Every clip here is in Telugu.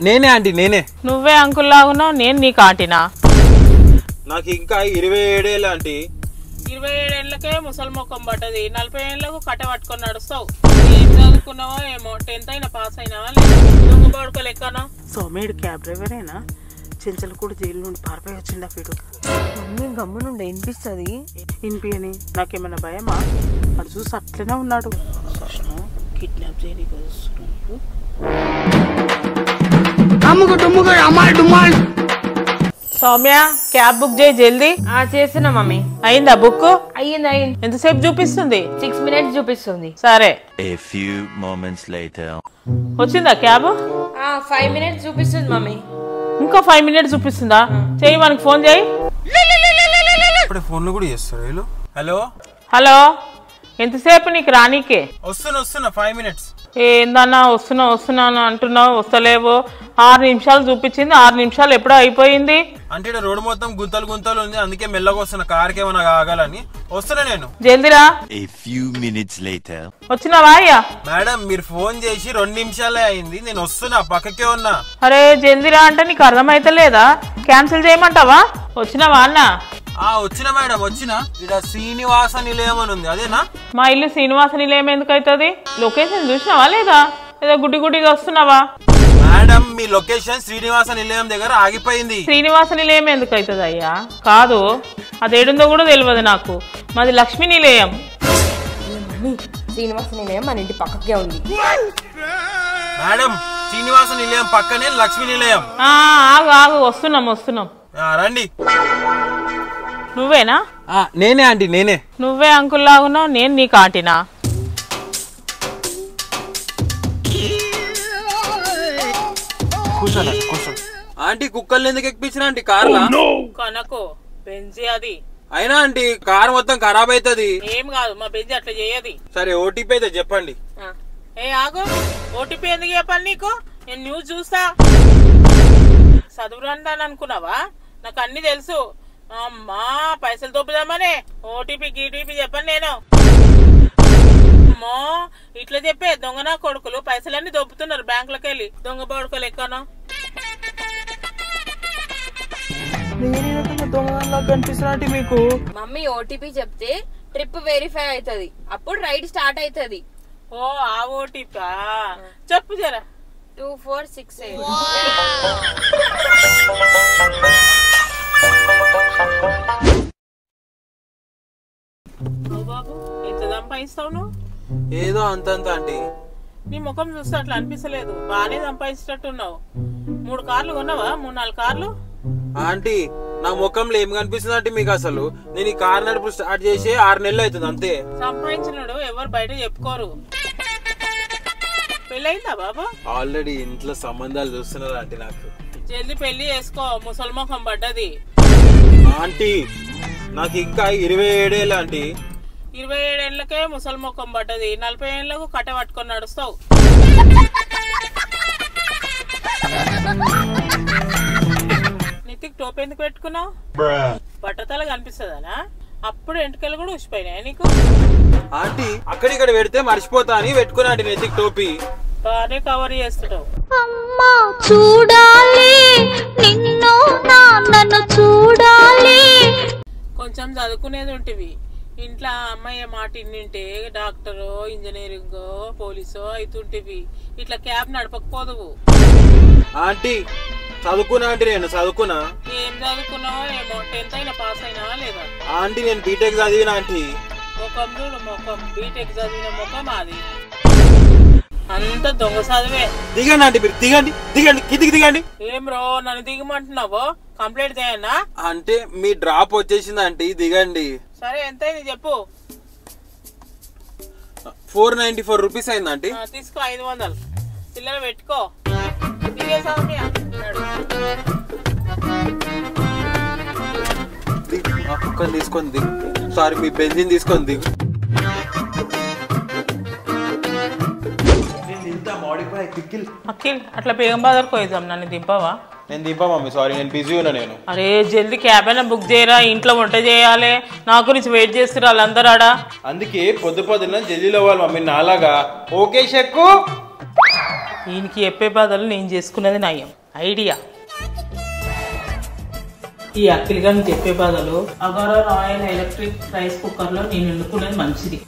నేనే ఆంటీ నేనే. నువ్వే అంకుల్ లాగున్నావు, నేను నీకు ఆంటీనా? నాకు ఇంకా 27 ఏళ్ళు ఆంటీ. 27 ఏళ్ళకే ముసలి ముఖం పడ్డది, 40 ఏళ్ళకు కట్ట పట్టుకొని నడుస్తావు. ఏం చదువుకున్నావో ఏమో, 10th అయినా పాస్ అయినావా లేదా? దొంగ పడుకో లెక్కనా? సోమేడు క్యాబ్ డ్రైవరేనా? చెంచలు కూడా జైలు నుండి పారిపోయి వచ్చిండా వీడు. మమ్మీ గమ్ము నుండి వినిపిస్తుంది. వినిపియని నాకేమైనా భయమా? అది చూసి అట్లనే ఉన్నాడు. కిడ్నాప్ చేయడానికి వస్తున్నాడు. సౌమ్య క్యాబ్ బుక్ చేయి జల్దీ. చేస్తున్నా మమ్మీ. అయిందా బుక్? అయ్యింది. ఎంతసేపు చూపిస్తుంది? 6 minutes చూపిస్తుంది. సరే. A few moments later. వచ్చిందా క్యాబ్? 5 minutes చూపిస్తుంది మమ్మీ. ఇంకా 5 minutes చూపిస్తుందా? చెయ్యి, మనకి ఫోన్ చేయి. ఇప్పుడే ఫోన్లు కూడా చేస్తారు వీళ్ళు. హలో హలో, ఎంతసేపు నీకు రానీకే? వస్తున్నా 5 minutes. ఏందన్నా వస్తున్నాను అంటున్నావు, వస్తలేవు. 6 నిమిషాలు చూపించింది, 6 నిమిషాలు ఎప్పుడో అయిపోయింది. అంటే రోడ్డు మొత్తం గుంతలు ఉంది, అందుకే మెల్లగా వస్తున్నా. కార్కి ఏమైనా కాగాలని వస్తున్నా నేను. జల్దిరా. A few minutes later. వచ్చినావా అయ్యా? మేడం మీరు ఫోన్ చేసి 2 నిమిషాలే అయింది, నేను వస్తున్నా, పక్కకే ఉన్నా. అరే జల్దిరా అంటే నీకు అర్థమైతలేదా? క్యాన్సిల్ చేయమంటావా? వచ్చినావా అన్న? వచ్చిన మేడం వచ్చిన. ఇక్కడ శ్రీనివాస నిలయం అని ఉంది, అదేనా? మా ఇల్లు శ్రీనివాస నిలయం ఎందుకు అవుతుంది? లొకేషన్ చూసినావా లేదా? ఏదో గుడ్డిగా వస్తున్నావా? మేడం మీ లొకేషన్ శ్రీనివాస నిలయం దగ్గర ఆగిపోయింది. శ్రీనివాస నిలయం ఎందుకు అవుతుంది అయ్యా? కాదు, అదేడుందో కూడా తెలియదు నాకు. మాది లక్ష్మీ నిలయం. మమ్మీ శ్రీనివాస నిలయం మన ఇంటి పక్కకే ఉంది. మేడం శ్రీనివాస నిలయం పక్కనే లక్ష్మీ నిలయం. ఆగు వస్తున్నాం. రండి. నువ్వేనా? నేనే ఆంటీ నేనే. నువ్వే అంకుల్ లాగున్నావు, నేను నీకు ఆంటీనా? ఆంటీ కుక్కల్ని ఎందుకు ఎక్కించిన ఆంటీ కార్లా? కనకో బెంజి అది. అయినా ఆంటీ కార్ మొత్తం ఖరాబ్ అవుతుంది. ఏం కాదు, మా బెంజి అట్లా చేయది. సరే ఓటీపీ అయితే చెప్పండి. ఆగు, ఓటీపీ ఎందుకు చెప్పాలి నీకు? నేను న్యూస్ చూస్తా. చదువురాని అనుకున్నావా? నాకు అన్ని తెలుసు. అమ్మా పైసలు దొబ్బుదామనే ఓటీపీ గీటీపీ చెప్పండి నేను. అమ్మో ఇట్లా చెప్పే దొంగనా కొడుకులు పైసలన్నీ దొబ్బుతున్నారు బ్యాంకులకు వెళ్ళి. దొంగ పడుకోలు ఎక్కనా? కనిపిస్తున్నట్టు మీకు. మమ్మీ ఓటీపీ చెప్తే ట్రిప్ వెరిఫై అవుతుంది, అప్పుడు రైడ్ స్టార్ట్ అవుతుంది. ఓ ఆ ఓటీపీ చెప్పు జరా. 2468. బాబు ఎంత సంపాదిస్తావు నువ్వు? ఏదో అంతంత ఆంటీ. నీ ముఖం చూస్తే అట్లా అనిపిస్తలేదు, బాగానే సంపాదించేటట్టున్నావు. 3 కార్లు కొన్నావా? 3-4 కార్లు? ఆంటీ నా ముఖంలో ఏం కనిపిస్తుంది అంటే మీకు? అసలు నేను ఈ కార్ నడుపు స్టార్ట్ చేసి 6 నెలలు అవుతుంది అంతే. సంపాదించినాడు ఎవరు బయట చెప్పుకోరు. పెళ్ళయిందా బాబా? ఆల్రెడీ ఇంట్లో సంబంధాలు చూస్తున్నారు ఆంటీ. నాకు జల్దీ పెళ్లి చేసుకో, ముసలి ముఖం పడ్డది. ఆంటీ నాకు ఇంకా 27 ఏళ్ళు ఆంటీ. 27 ఏళ్ళకే ముసలి ముఖం పడ్డది, 40 ఏళ్ళకు కట్ట పట్టుకొని నడుస్తావు. నెత్తికి టోప్ ఎందుకు పెట్టుకున్నావు? బట్టతల కనిపిస్తుందనా? అప్పుడు ఎంటకలు కూడా ఉసిపోయినాయి నీకు. ఆంటీ అక్కడిక్కడ పెడితే మర్చిపోతా అని పెట్టుకున్నా ఆంటీ నెత్తికి టోపీ. బాగానే కవర్ చేస్తున్నావు. అమ్మా చూడాలి నిన్ను, నాన్నను చూడాలి. కొంచెం చదువుకునేది ఉంటివి, ఇంట్లో అమ్మాయి మాట ఇన్నింటే డాక్టరో ఇంజనీరింగో పోలీసో అవుతుంటివి. ఇట్లా క్యాబ్ నడపకపోదువు. ఆంటీ చదువుకున్నా ఆంటీ, నేను చదువుకున్నా. ఏం చదువుకున్నావో ఏమో, 10th అయినా పాస్ అయినావా లేదా? ఆంటీ నేను బీటెక్ చదివినా ఆంటీ. ముఖం చూడు ముఖం, బీటెక్ చదివిన ముఖం అది. అంత దొంగ చదివే. దిగండి ఆంటీ, మీరు దిగండి కిందికి దిగండి. ఏం రో నన్ను దిగమంటున్నావో? కంప్లీట్ చేయన్నా? అంటే మీ డ్రాప్ వచ్చేసింది ఆంటీ, దిగండి. సరే ఎంతైంది చెప్పు. 494 రూపీస్ అయింది ఆంటీ. తీసుకో 500 చిల్లర పెట్టుకో. దిగే సౌమ్య. కుక్కని తీసుకొని దిగు. సారీ మీ బెంజిన్ తీసుకొని దిగు. అఖిల్ అట్లా బేగం బాదర్ పోయిద్దాం, నన్ను దింపవా? నేను దింపా మమ్మీ, సారీ నేను బిజీ ఉన్నా నేను. అరే జల్దీ క్యాబ్ అయినా బుక్ చేయరా, ఇంట్లో వంట చేయాలి. నా గురించి వెయిట్ చేస్తారు వాళ్ళందరూ ఆడా. అందుకే పొద్దున జల్దీలో అవ్వాలి మమ్మీ నాలాగా. ఓకే షక్కు. ఈయనకి చెప్పే బదులు నేను చేసుకున్నది నయం ఐడియా. ఈ అఖిల్గాని చెప్పే బదులు అగారో రాయల్ ఎలక్ట్రిక్ రైస్ కుక్కర్లో నేను వండుకున్నది మంచిది.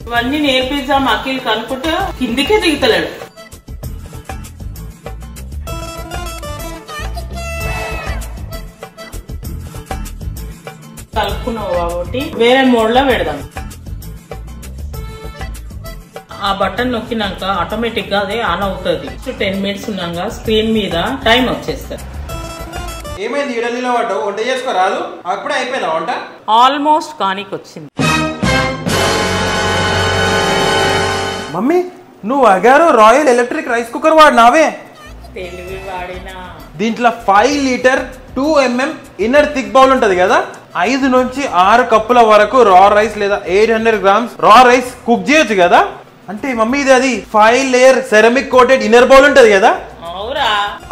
ఇవన్నీ నేర్పిద్దాం అఖిల్ కనుకుంటే కిందికే దిగుతలేడు. కలుపుకున్నావు కాబట్టి వేరే మోడ్లో పెడదాం. ఆ బటన్ నొక్కినాక ఆటోమేటిక్ గా అదే ఆన్ అవుతుంది. 10 minutes ఉన్నాక స్క్రీన్ మీద టైం వచ్చేస్తుంది. ఏమైంది ఇడలిలో పడ్డావు? వంట చేసుకోరాదు? అప్పుడే అయిపోయిందా వంట? ఆల్మోస్ట్ కానికి వచ్చింది. మమ్మీ నువ్వు Agaro royal electric rice cooker వాడినావే? తెలివి వాడినా. దీంట్లో 5 litre 2 mm inner thick bowl ఉంటది కదా, 5 నుంచి 6 కప్పుల వరకు రా రైస్ లేదా 800 grams రా రైస్ కుక్ చేయొచ్చు కదా. అంటే మమ్మీ ఇది అది 5 layer ceramic coated inner bowl ఉంటది కదా,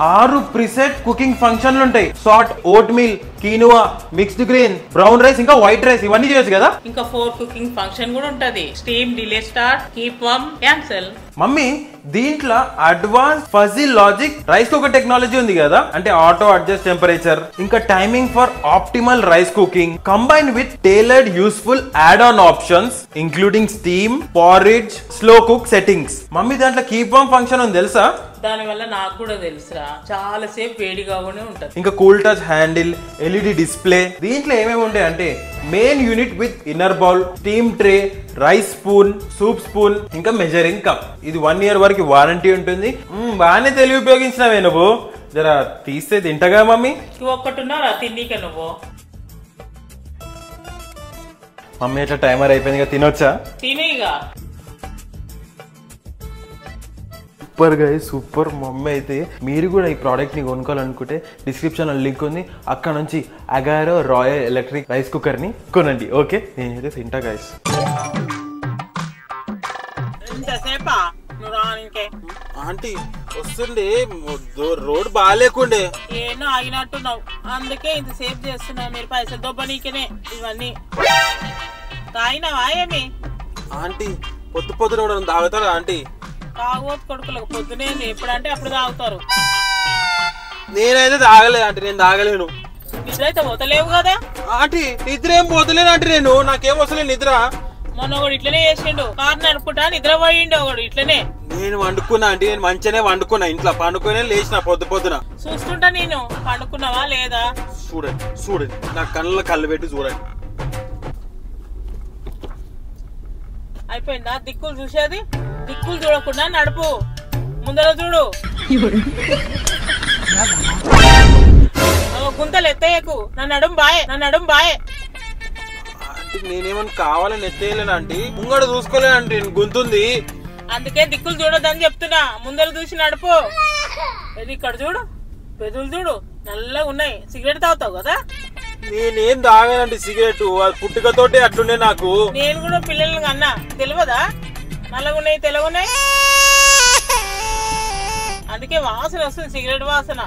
6 ప్రిసెట్ కుకింగ్ ఫంక్షన్లు ఉంటాయి. Salt, oatmeal, quinoa, mixed grain, brown rice, ఇంకా వైట్ రైస్ ఇవన్నీ చేయొచ్చు కదా. ఇంకా 4 కుకింగ్ ఫంక్షన్ కూడా ఉంటది. Steam, delay start, keep warm, cancel. Mummy దీంట్లో advance fuzzy logic rice cooker technology ఉంది కదా, అంటే ఆటో అడ్జస్ట్ టెంపరేచర్, ఇంకా timing for optimal rice cooking, combine with tailored useful add on options including steam, porridge, slow cook settings. Mummy దాంట్లో కీప్ వార్మ్ ఫంక్షన్ ఉంది తెలుసా? దాని వల్ల నాకు కూడా తెలుసురా, చాలా సేపు వేడిగానే ఉంటది. ఇంకా cool touch handle, LED display. దీంట్లో ఏమేమి ఉంటాయి అంటే main unit with inner bowl, steam tray, rice spoon, soup spoon, ఇంకా మెజరింగ్ కప్. ఇది 1 year వరకు వారంటీ ఉంటుంది. బాగానే తెలివి ఉపయోగించినవే నువ్వు. జరా తీస్తే తింటగా మమ్మీ. నువ్వు ఒక్కటున్నారా తిన్నీకే నువ్వు? మమ్మీ అట్లా టైమర్ అయిపోయింది కదా, తినొచ్చా? తినేగా. సూపర్ గా సూపర్. మమ్మీ అయితే మీరు కూడా ఈ ప్రోడక్ట్ ని కొనుక్కోవాలనుకుంటే డిస్క్రిప్షన్ లో లింక్ ఉంది, అక్కడ నుంచి Agaro royal electric rice cooker ని కొనండి. ఓకే నేనైతే తింటా గైస్. ఆంటీ వస్తుండే, రోడ్ బాగాలేకుండే. ఏనో ఆగినట్టున్నావు, అందుకే ఇంత సేవ్ చేస్తున్నా. మీరు పైసలు దొబ్బనీకనే ఇవన్నీ. తాగినావా ఏమి? ఆంటీ పొద్దు పొద్దున తాగుతారా ఆంటీ? తాగోతు కొడుకులకు పొద్దునే ఎప్పుడంటే అప్పుడు తాగుతారు. నేనైతే తాగలేదు ఆంటీ, నేను తాగలేను. నిద్ర అయితే పోతలేవు కదా ఆంటీ? నిద్ర ఏం పోతలేను ఆంటీ, నేను నాకేం వస్తలేదు నిద్ర. మొన్న ఒకడు ఇట్లనే చేసిండు, కారు నడుపుకుంటా నిద్ర పోయిండు ఒకడు ఇట్లనే. నేను వండుకున్నా ఆంటీ, నేను మంచిగానే వండుకున్నా, ఇంట్లో పండుకొని లేచిన పొద్దు పొద్దున. చూస్తుంటా నేను. పండుకున్నావా లేదా? చూడండి చూడండి, నా కళ్ళ కళ్ళు పెట్టి చూడండి. అయిపోయిందా దిక్కులు చూసేది? దిక్కులు చూడకుండా నడుపు, ముందర చూడు. గుంతలు ఎత్తయ్యకు, నా నడుం బాయే, నా నడుం బాయే. ఆంటీ నేనేమన్నా కావాలని ఎత్తేయలేను ఆంటీ, ముంగడ చూసుకోలేనంటీ, గుంతుంది. అందుకే దిక్కులు చూడొద్దని చెప్తున్నా, ముందర చూసి నడుపు. ఇది ఇక్కడ చూడు, పెదవులు చూడు నల్లగా ఉన్నాయి. సిగరెట్ తాగుతావు కదా? నేనేం తాగానండి సిగరెట్, అది పుట్టుకతోటి అట్లుండే నాకు. నేను కూడా పిల్లలకి అన్నా, తెలియదా? నల్లగున్నాయి, తెల్లగున్నాయి. అందుకే వాసన వస్తుంది, సిగరెట్ వాసన.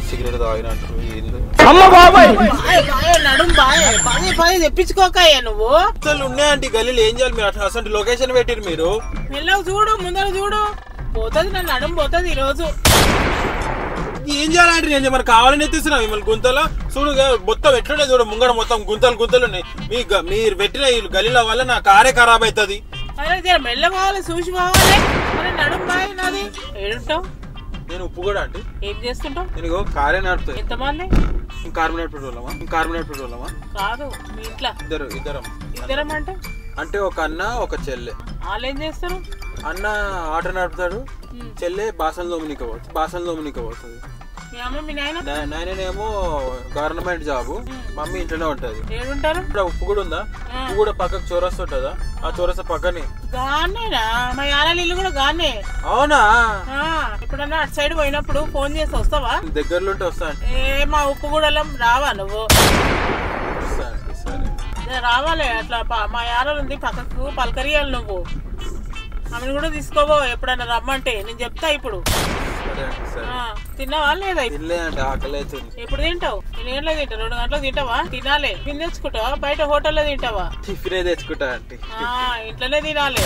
సిగరెట్ తాగినట్టు నడుం బాయ్ బాయ్ బాయ్ తెప్పించుకోకయ్యా నువ్వు. అసలు ఉన్నాయంటే గల్లీలు ఏం చేయాలి మీరు? అట్లా అసలు లొకేషన్ పెట్టిరు మీరు. మెల్లగా చూడు, ముందర చూడు, పోతుంది నా నడుం పోతుంది ఈ రోజు. ఏం చేయాలంటే నేను మరి కావాలని ఎత్తిస్తున్నా మిమ్మల్ని గుంతలో. చూడు మొత్తం ఎట్లున్నాయి చూడు, ముంగడ మొత్తం గుంతలు గుంతలు ఉన్నాయి. మీరు పెట్టిన ఈ గల్లీల వల్ల నా కారే ఖరాబ్ అవుతుంది. అరే మెల్ల పోవాలి, చూసి పోవాలి. మరి నడుం బాయ్ నాది. ఏడుంటావు? నేను ఉప్పు కూడా అంటే ఏం చేస్తుంటావు? నేను కారే నడుపుతా. ఎంతమంది? కార్బోనేట్ పెట్రోలమా? కాదు, మీ ఇంట్లో ఇద్దరం అంటే ఒక అన్న ఒక చెల్లె. వాళ్ళు ఏం చేస్తారు? అన్న ఆటో నడుపుతాడు, చెల్లె బాసన దోమనిక పోతుంది. మీ అమ్మ మీ నాయన? నాయనేమో గవర్నమెంట్ జాబు, మమ్మీ ఇంట్లోనే ఉంటది. ఏడుంటారు? ఉప్పు కూడా ఉందా? ఉప్పు కూడా పక్కకు చౌరస్తా ఉంటుందా? ఆ చౌరస్తా పక్కనే. గానేనా? మా యారాల ఇల్లు కూడా గానే. అవునా? ఎప్పుడన్నా అటు సైడ్ పోయినప్పుడు ఫోన్ చేసి వస్తావా? దగ్గరలో ఉంటే వస్తా. మా ఉప్పు కూడా రావా నువ్వు? రావాలి అట్లా. మా యారాలు ఉంది పక్కకు, పలకరియాలి నువ్వు. ఆమెను కూడా తీసుకోబో ఎప్పుడైనా రమ్మంటే నేను చెప్తా ఇప్పుడు. తిన్నావా లేదా? ఎప్పుడు తింటావు? నేను ఏం లేదు తింటా. 2 గంటలకు తింటావా? తినాలి. తిని తెచ్చుకుంటావా? బయట హోటల్లో తింటావా? టిఫిన్ తెచ్చుకుంటా అంటే ఇంట్లోనే తినాలి.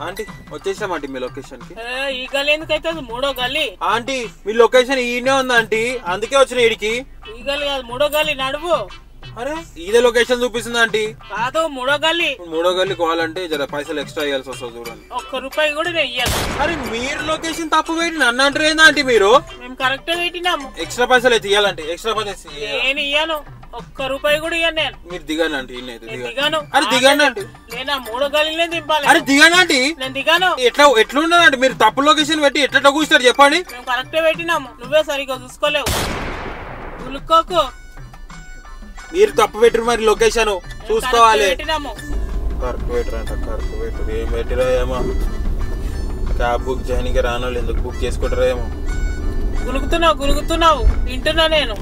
ఆంటీ వచ్చేసామంటీ మీ లొకేషన్ కి. ఈ గల్లీ ఎందుకైతే 3వ గల్లీ. ఆంటీ మీ లొకేషన్ ఈయనే ఉంది ఆంటీ, అందుకే వచ్చిన ఈడికి. ఈ గల్లీ కాదు 3వ గల్లీ, నడువు. అరే ఇదే లొకేషన్ చూపిస్తుంది ఆంటీ. కాదు 3వ గల్లీ. 3వ గల్లీ కావాలంటే జర పైసలు ఎక్స్ట్రా ఇవ్వాల్సి వస్తుంది చూడండి. ₹1 కూడా నేను ఇయ్యాలి. అరే మీరు లొకేషన్ తప్పు పెట్టి నన్ను అంటారు ఏందా ఆంటీ మీరు? మేము కరెక్ట్ పెట్టినాము. ఎక్స్ట్రా పైసలు అయితే ఇవ్వాలంటే ఎక్స్ట్రా పైసలు నేను ఇయ్యాను. ₹1 కూడా ఇయ్యాను నేను. మీరు దిగాను ఆంటీ. దిగాను. అరే దిగాను ఆంటీ. నేను 3వ గల్లీనే దింపాలి. అరే దిగాను ఆంటీ. నేను దిగాను. ఎట్లుండదండి మీరు తప్పు లొకేషన్ పెట్టి ఎట్లా కూర్చున్నారు చెప్పండి. మేము కరెక్టే పెట్టినాము, నువ్వే సరిగ్గా చూసుకోలేవు. ఉలుక్కోకు. మీరు తప్పు పెట్టరు మరి లొకేషన్ చూసుకోవాలి. పెట్టినాము. కార్పొరేటర్ అంట కార్పొరేటర్ ఏం పెట్టిరా ఏమో. క్యాబ్ బుక్ చేయడానికి రాని వాళ్ళు ఎందుకు బుక్ చేసుకుంటారా ఏమో. గులుగుతున్నావు వింటున్నా నేను.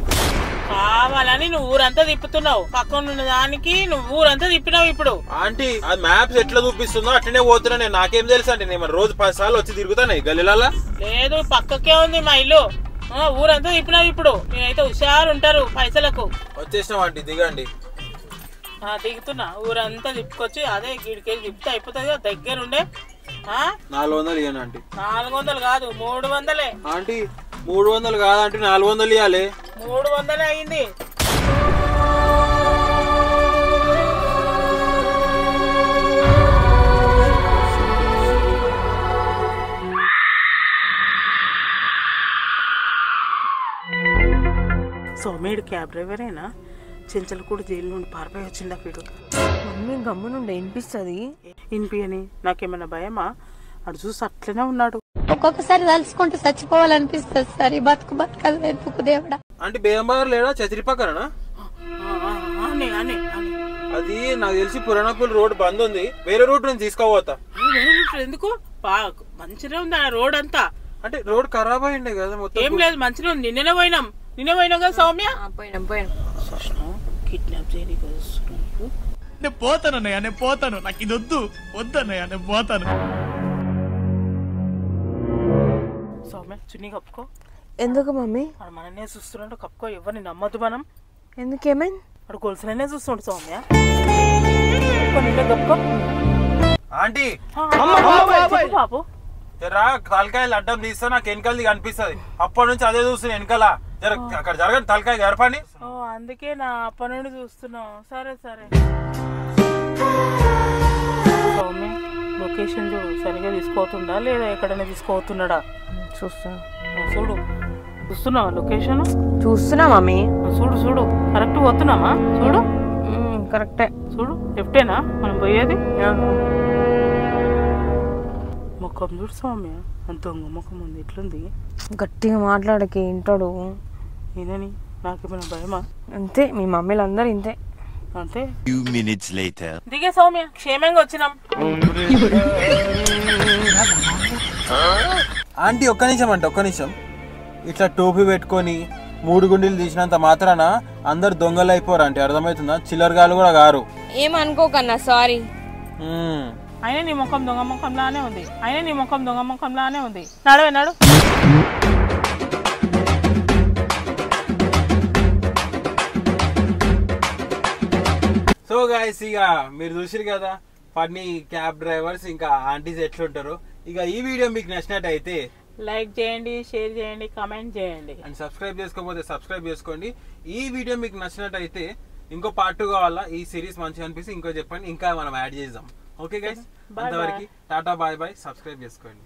కావాలని నువ్వు ఊరంతా తిప్పుతున్నావు. పక్కన ఉన్న దానికి నువ్వు ఊరంతా తిప్పినావు. ఇప్పుడు ఆంటీ ఆ మ్యాప్స్ ఎట్లా చూపిస్తుందో అట్లనే పోతున్నా నేను. నాకేం తెలుసు అంటే నేను రోజు 10 సార్లు వచ్చి తిరుగుతాను గల్లీలలో. లేదు పక్కకే ఉంది మా ఇల్లు. ఊరంతా తిప్పినావు. ఇప్పుడు నేనైతే హుషారు ఉంటారు పైసలకు. వచ్చేసినాం ఆంటీ దిగండి. దిగుతున్నా. ఊరంతా తిప్పుకొచ్చి అదే గిడికెళ్ళి తిప్పితే అయిపోతుంది కదా దగ్గరుండే. 400 ఇవ్వను ఆంటీ. 400 కాదు 300. ఆంటీ 300 కాదంటే 400 ఇవ్వాలి. 300 అయింది. సోమేడు క్యాబ్ డ్రైవరేనా? చెంచలు కూడా జైలు నుండి పారిపోయి వచ్చిందా వీడు? మమ్మీ గమ్ము నుండి వినిపిస్తుంది. వినిపియని నాకేమైనా భయమా? అటు చూసి అట్లనే ఉన్నాడు. ఒక్కొక్కసారి తలుచుకుంటూ చచ్చిపోవాలనిపిస్తుంది సార్. ఈ బతుకలు వెతుకు దేవుడా. అంటే బేంబార్ లేడా చతిరి పక్కన? అది నాకు తెలిసి పురాణపూల్ రోడ్ బంద్ ఉంది. వేరే రూట్ నుంచి తీసుకోపోతా. ఎందుకు? మంచిగా ఉంది ఆ రోడ్ అంతా. అంటే రోడ్ ఖరాబ్ అయిండే కదా మొత్తం. ఏం లేదు మంచిగా ఉంది. నిన్నే పోయినాం కదా సౌమ్య. పోయినాం. కిడ్నాప్ చేయడానికి వస్తున్నాడు. నేను పోతాను అన్నయ్య, నేను పోతాను. నాకు ఇది వద్దు అన్నయ్య, నేను పోతాను. సౌమ్య చున్నీ కప్పుకో. ఎందుకు మమ్మీ? వాడు మననే చూస్తున్నాడు. కప్పుకో. ఎవరిని నమ్మద్దు మనం. ఎందుకేమైంది? వాడు గొలుసులనే చూస్తుండు సౌమ్య. కప్పుకో. ఆంటీ బాబు జరా తలకాయలు అడ్డం తీస్తా నాకు వెనకాలది కనిపిస్తుంది. అప్పటి నుంచి అదే చూస్తున్నా వెనకాల. అక్కడ జరగండి తలకాయ జరపండి. అందుకే నా అప్పటి నుండి చూస్తున్నావు. సరే సౌమ్య లొకేషన్ సరిగా తీసుకోతుండా లేదా ఎక్కడైనా తీసుకోతున్నాడా? చూస్తున్నావా లొకేషన్? చూస్తున్నా మమ్మీ. చూడు కరెక్ట్ పోతున్నామా? చూడు కరెక్టే. చూడు లెఫ్టేనా మనం పోయేది? ముఖం చూడు సౌమ్య, అంత ముఖం ఉంది. ఎట్లుంది? గట్టిగా మాట్లాడకి ఇంటాడు. నేనని నాకేమైనా భయమా? అంతే, మీ మమ్మీలు అందరు ఇంతే. అంతే. Few minutes later. దిగే సౌమ్య, క్షేమంగా వచ్చినాం. ఆంటీ ఒక్క నిమిషం. ఇట్లా టోపీ పెట్టుకొని 3 గుండీలు తీసినంత మాత్రాన అందరు దొంగలు అయిపోరు అంటే అర్థమవుతుందా? చిల్లరగాలు కూడా గారు. ఏమనుకోకన్నా, సారీ. అయినా నీ ముఖం దొంగ ముఖంలానే ఉంది. నడు. సో గైస్ ఇక మీరు చూసిరు కదా ఫన్నీ క్యాబ్ డ్రైవర్స్ ఇంకా ఆంటీస్ ఎట్లుంటారు. ఇక ఈ వీడియో మీకు నచ్చినట్టయితే లైక్ చేయండి, షేర్ చేయండి, కామెంట్ చేయండి అండ్ సబ్స్క్రైబ్ చేసుకోకపోతే సబ్స్క్రైబ్ చేసుకోండి. ఈ వీడియో మీకు నచ్చినట్టయితే ఇంకో పార్ట్ 2 కావాలా, ఈ సిరీస్ మంచిగా అనిపిస్తే ఇంకో చెప్పండి, ఇంకా మనం యాడ్ చేద్దాం. ఓకే గైస్, అంతవరకు టాటా బాయ్ బాయ్. సబ్స్క్రైబ్ చేసుకోండి.